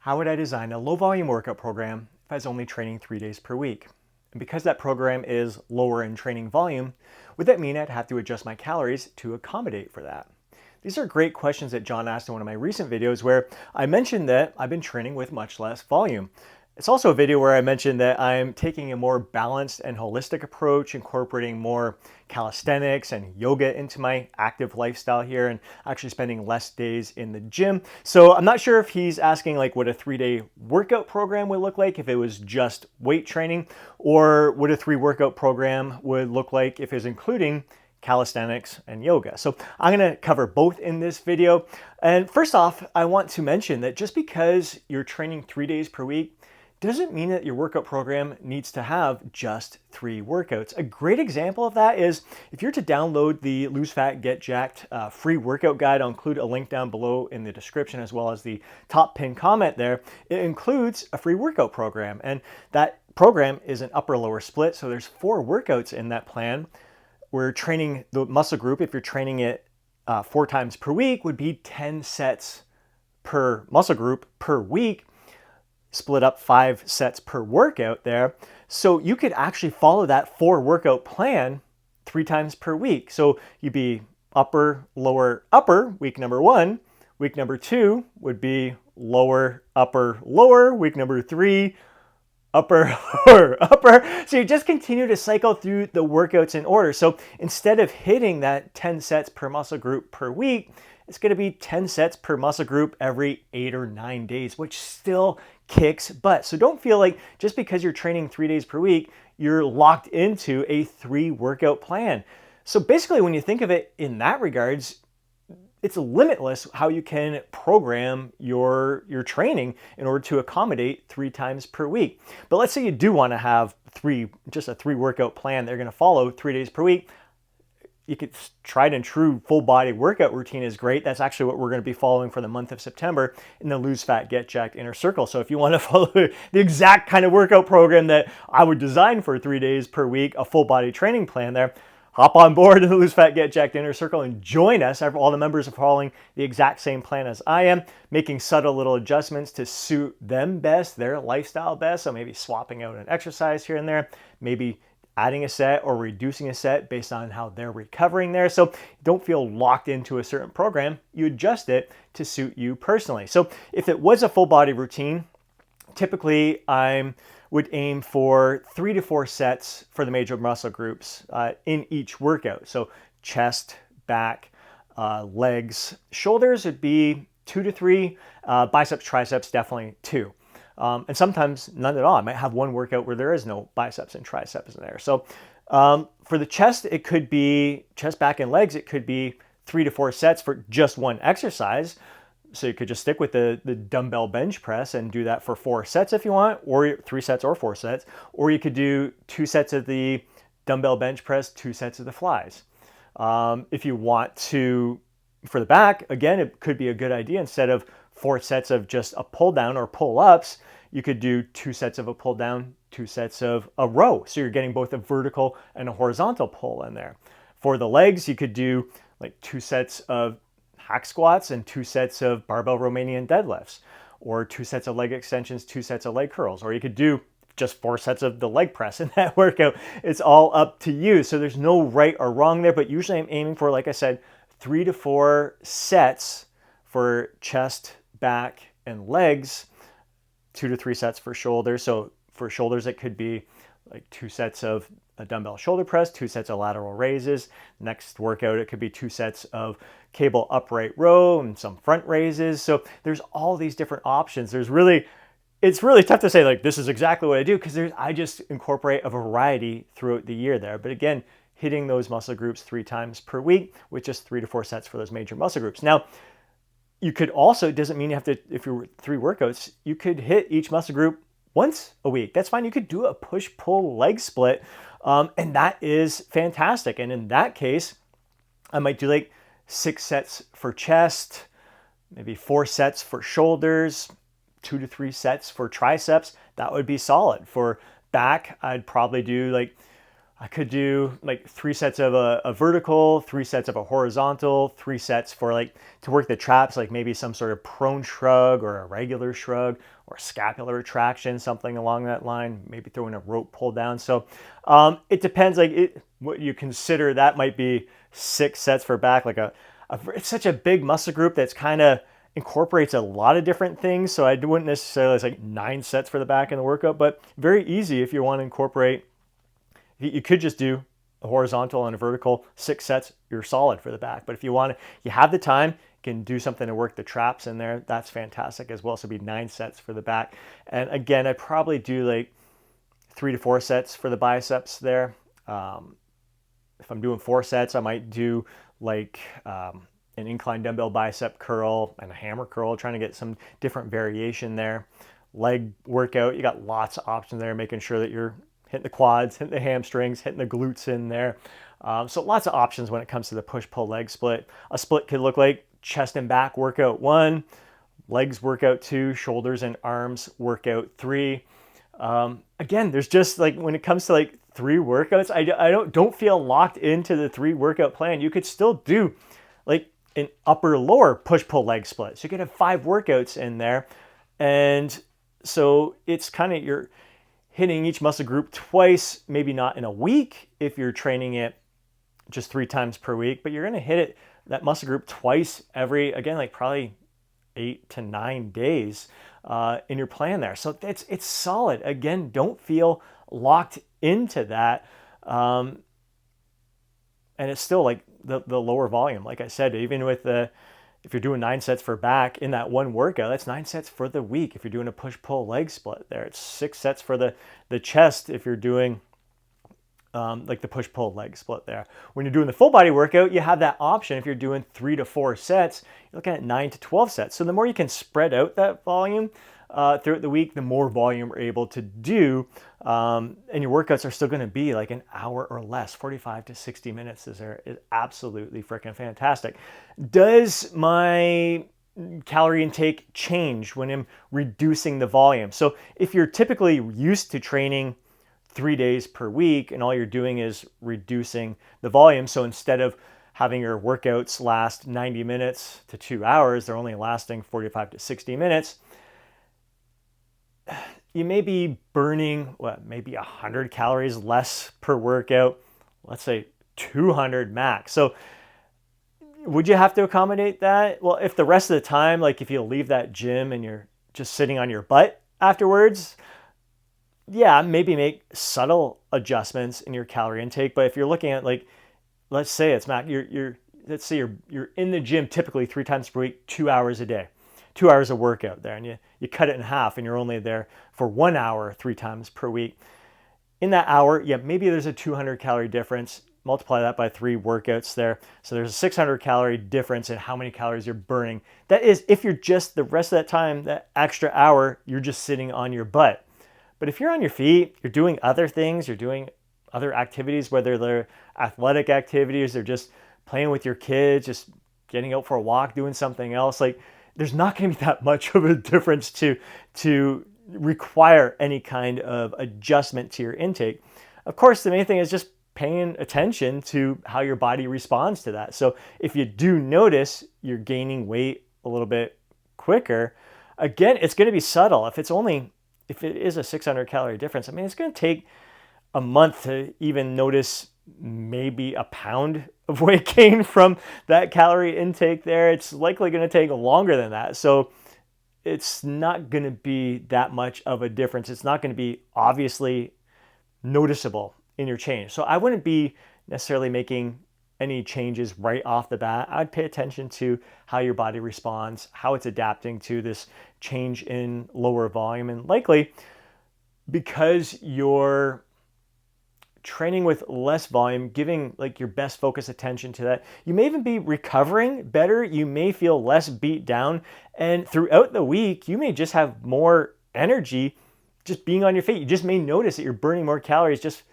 How would I design a low volume workout program if I was only training 3 days per week? And because that program is lower in training volume, would that mean I'd have to adjust my calories to accommodate for that? These are great questions that John asked in one of my recent videos where I mentioned that I've been training with much less volume. It's also a video where I mentioned that I'm taking a more balanced and holistic approach, incorporating more calisthenics and yoga into my active lifestyle here and actually spending less days in the gym. So I'm not sure if he's asking like what a 3-day workout program would look like if it was just weight training, or what a 3 workout program would look like if it was including calisthenics and yoga. So I'm going to cover both in this video. And first off, I want to mention that just because you're training 3 days per week doesn't mean that your workout program needs to have just 3 workouts. A great example of that is if you're to download the Lose Fat, Get Jacked free workout guide. I'll include a link down below in the description as well as the top pinned comment there. It includes a free workout program, and that program is an upper lower split. So there's 4 workouts in that plan. We're training the muscle group, if you're training it 4 times per week, would be 10 sets per muscle group per week, split up 5 sets per workout there. So you could actually follow that 4 workout plan 3 times per week. So you'd be upper, lower, upper, week number 1. Week number 2 would be lower, upper, lower. Week number 3, upper, lower, upper. So you just continue to cycle through the workouts in order. So instead of hitting that 10 sets per muscle group per week, it's going to be 10 sets per muscle group every 8 or 9 days, which still kicks butt. So don't feel like just because you're training 3 days per week, you're locked into a 3 workout plan. So basically, when you think of it in that regards, it's limitless how you can program your training in order to accommodate 3 times per week. But let's say you do want to have just a 3 workout plan that you're going to follow 3 days per week. You could tried and true full body workout routine is great. That's actually what we're going to be following for the month of September in the Lose Fat, Get Jacked Inner Circle. So if you want to follow the exact kind of workout program that I would design for 3 days per week, a full body training plan there, hop on board in the Lose Fat, Get Jacked Inner Circle and join us. All the members are following the exact same plan as I am, making subtle little adjustments to suit them best, their lifestyle best. So maybe swapping out an exercise here and there, maybe adding a set or reducing a set based on how they're recovering there. So don't feel locked into a certain program. You adjust it to suit you personally. So if it was a full body routine, typically I would aim for 3 to 4 sets for the major muscle groups in each workout. So chest, back, legs, shoulders would be 2 to 3, biceps, triceps, definitely 2. And sometimes none at all. I might have one workout where there is no biceps and triceps in there. So for the chest, it could be chest, back, and legs. It could be 3 to 4 sets for just one exercise. So you could just stick with the dumbbell bench press and do that for 4 sets if you want, or 3 sets or 4 sets. Or you could do 2 sets of the dumbbell bench press, 2 sets of the flies. If you want to, for the back, again, it could be a good idea. Instead of 4 sets of just a pull down or pull ups, you could do 2 sets of a pull down, 2 sets of a row. So you're getting both a vertical and a horizontal pull in there. For the legs, you could do like 2 sets of hack squats and 2 sets of barbell Romanian deadlifts, or 2 sets of leg extensions, 2 sets of leg curls, or you could do just 4 sets of the leg press in that workout. It's all up to you. So there's no right or wrong there, but usually I'm aiming for, like I said, 3 to 4 sets for chest, back, and legs, 2 to 3 sets for shoulders. So for shoulders, it could be like 2 sets of a dumbbell shoulder press, 2 sets of lateral raises. Next workout, it could be 2 sets of cable upright row and some front raises. So there's all these different options. It's really tough to say like this is exactly what I do, because I just incorporate a variety throughout the year there. But again, hitting those muscle groups 3 times per week with just 3 to 4 sets for those major muscle groups. Now, you could also, it doesn't mean you have to, if you're 3 workouts, you could hit each muscle group once a week. That's fine. You could do a push-pull leg split, and that is fantastic. And in that case, I might do like 6 sets for chest, maybe 4 sets for shoulders, 2 to 3 sets for triceps. That would be solid. For back, I'd probably do like I could do like 3 sets of a vertical, 3 sets of a horizontal, 3 sets for like to work the traps, like maybe some sort of prone shrug or a regular shrug or scapular retraction, something along that line. Maybe throwing a rope pull down. So it depends. What you consider that might be 6 sets for back. It's such a big muscle group that's kind of incorporates a lot of different things. So I wouldn't necessarily say like 9 sets for the back in the workout, but very easy if you want to incorporate. You could just do a horizontal and a vertical, 6 sets, you're solid for the back. But if you want to, you have the time, you can do something to work the traps in there. That's fantastic as well. So it'd be 9 sets for the back. And again, I'd probably do like 3 to 4 sets for the biceps there. If I'm doing 4 sets, I might do like an incline dumbbell bicep curl and a hammer curl, trying to get some different variation there. Leg workout, you got lots of options there, making sure that you're hitting the quads, hitting the hamstrings, hitting the glutes in there. So lots of options when it comes to the push-pull leg split. A split could look like chest and back workout 1, legs workout 2, shoulders and arms workout 3. Again, there's just like when it comes to like 3 workouts, I don't feel locked into the 3 workout plan. You could still do like an upper lower push-pull leg split. So you could have 5 workouts in there. And so it's kind of you're hitting each muscle group twice, maybe not in a week if you're training it just 3 times per week, but you're going to hit it, that muscle group twice every, again, like probably 8 to 9 days in your plan there. So it's solid. Again, don't feel locked into that. And it's still like the lower volume. Like I said, even with if you're doing 9 sets for back in that one workout, that's 9 sets for the week. If you're doing a push-pull leg split there, it's 6 sets for the chest if you're doing like the push-pull leg split there. When you're doing the full body workout, you have that option. If you're doing 3 to 4 sets, you're looking at 9 to 12 sets. So the more you can spread out that volume throughout the week, the more volume you're able to do. And your workouts are still going to be like an hour or less. 45 to 60 minutes is absolutely freaking fantastic. Does my calorie intake change when I'm reducing the volume? So if you're typically used to training 3 days per week and all you're doing is reducing the volume, so instead of having your workouts last 90 minutes to 2 hours, they're only lasting 45 to 60 minutes, you may be burning maybe 100 calories less per workout, let's say 200 max. So would you have to accommodate that? Well, if the rest of the time, like if you leave that gym and you're just sitting on your butt afterwards, yeah, maybe make subtle adjustments in your calorie intake. But if you're looking at like, let's say it's max, let's say you're in the gym typically 3 times per week, 2 hours a day, 2 hours of workout there, and you cut it in half and you're only there for 1 hour 3 times per week. In that hour, yeah, maybe there's a 200 calorie difference. Multiply that by 3 workouts there. So there's a 600 calorie difference in how many calories you're burning. That is if you're just the rest of that time, that extra hour, you're just sitting on your butt. But if you're on your feet, you're doing other things, you're doing other activities, whether they're athletic activities or just playing with your kids, just getting out for a walk, doing something else, like there's not going to be that much of a difference to require any kind of adjustment to your intake. Of course, the main thing is just paying attention to how your body responds to that. So if you do notice you're gaining weight a little bit quicker, again, it's going to be subtle. If it is a 600 calorie difference, I mean, it's going to take a month to even notice maybe a pound of weight gain from that calorie intake there. It's likely going to take longer than that. So it's not going to be that much of a difference. It's not going to be obviously noticeable in your change. So I wouldn't be necessarily making any changes right off the bat. I'd pay attention to how your body responds, how it's adapting to this change in lower volume, and likely because you're training with less volume, giving like your best focus attention to that, you may even be recovering better. You may feel less beat down, and throughout the week, you may just have more energy just being on your feet. You just may notice that you're burning more calories, just,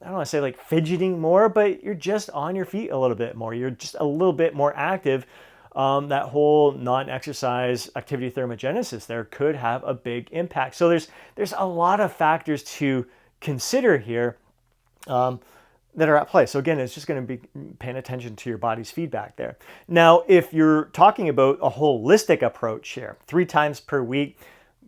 I don't want to say like fidgeting more, but you're just on your feet a little bit more. You're just a little bit more active. That whole non-exercise activity thermogenesis there could have a big impact. So there's a lot of factors to consider here. that are at play. So again, it's just going to be paying attention to your body's feedback there. Now, if you're talking about a holistic approach here, 3 times per week,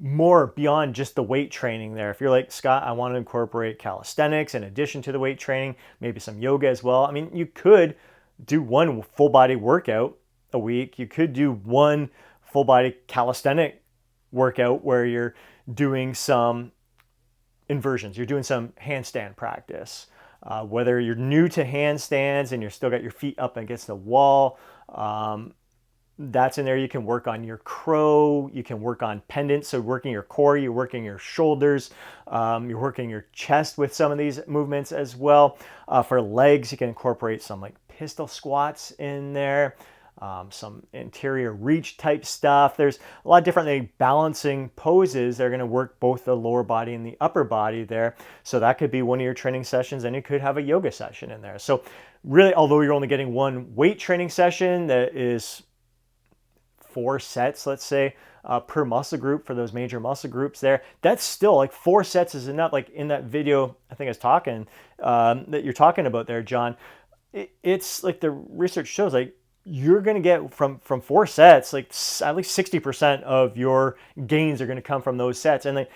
more beyond just the weight training there. If you're like, Scott, I want to incorporate calisthenics in addition to the weight training, maybe some yoga as well. I mean, you could do one full body workout a week. You could do one full body calisthenic workout where you're doing some inversions, you're doing some handstand practice. Whether you're new to handstands and you're still got your feet up against the wall, that's in there. You can work on your crow, you can work on pendants, so working your core, you're working your shoulders, you're working your chest with some of these movements as well. For legs, you can incorporate some like pistol squats in there. Some interior reach type stuff. There's a lot of different balancing poses that are going to work both the lower body and the upper body there. So that could be one of your training sessions, and you could have a yoga session in there. So really, although you're only getting one weight training session that is 4 sets, let's say, per muscle group for those major muscle groups there, that's still like 4 sets is enough. Like in that video, I think I was talking, that you're talking about there, John, it's like the research shows like you're going to get from 4 sets, like at least 60% of your gains are going to come from those sets. And like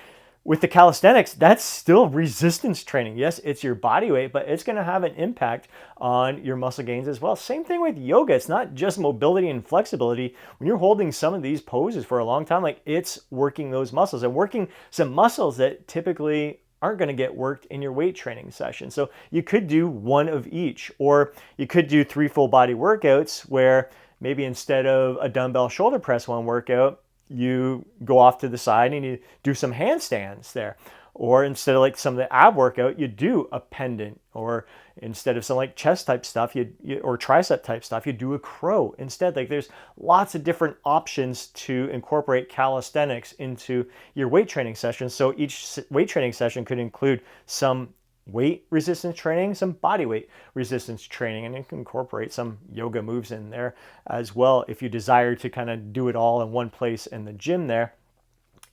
with the calisthenics, that's still resistance training. Yes, it's your body weight, but it's going to have an impact on your muscle gains as well. Same thing with yoga. It's not just mobility and flexibility. When you're holding some of these poses for a long time, like it's working those muscles and working some muscles that typically aren't going to get worked in your weight training session. So you could do one of each, or you could do 3 full body workouts where maybe instead of a dumbbell shoulder press one workout, you go off to the side and you do some handstands there. Or instead of like some of the ab workout, you do a pendant. Or instead of some like chest type stuff, or tricep type stuff, you do a crow instead. Like there's lots of different options to incorporate calisthenics into your weight training session. So each weight training session could include some weight resistance training, some body weight resistance training, and you can incorporate some yoga moves in there as well if you desire to kind of do it all in one place in the gym there.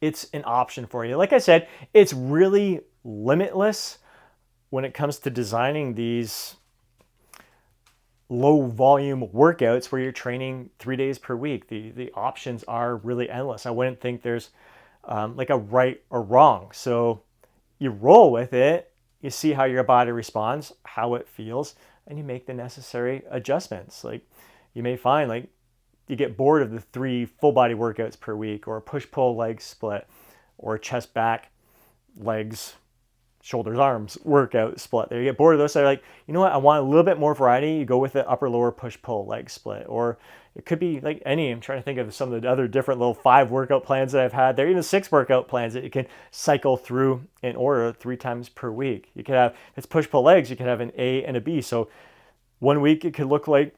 It's an option for you. Like I said, it's really limitless when it comes to designing these low volume workouts where you're training 3 days per week. The options are really endless. I wouldn't think there's like a right or wrong. So you roll with it, you see how your body responds, how it feels, and you make the necessary adjustments. Like you may find like you get bored of the 3 full body workouts per week, or a push-pull leg split, or a chest, back, legs, shoulders, arms workout split. There you get bored of those. So you're like, you know what? I want a little bit more variety. You go with the upper lower push-pull leg split, or it could be like any. I'm trying to think of some of the other different little 5 workout plans that I've had. There are even 6 workout plans that you can cycle through in order 3 times per week. You could have, if it's push-pull legs, you could have an A and a B. So one week it could look like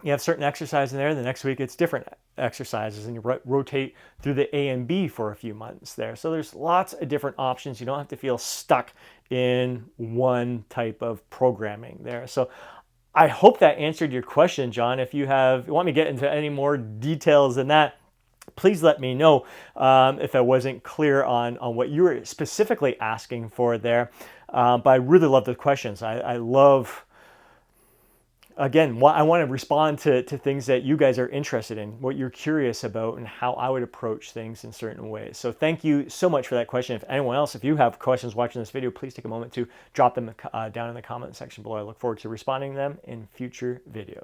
you have certain exercise in there. The next week it's different exercises, and you rotate through the A and B for a few months there. So there's lots of different options. You don't have to feel stuck in one type of programming there. So I hope that answered your question, John. If you want me to get into any more details than that, please let me know if I wasn't clear on what you were specifically asking for there. But I really love the questions. I love, again, I want to respond to things that you guys are interested in, what you're curious about, and how I would approach things in certain ways. So thank you so much for that question. If anyone else, if you have questions watching this video, please take a moment to drop them down in the comment section below. I look forward to responding to them in future videos.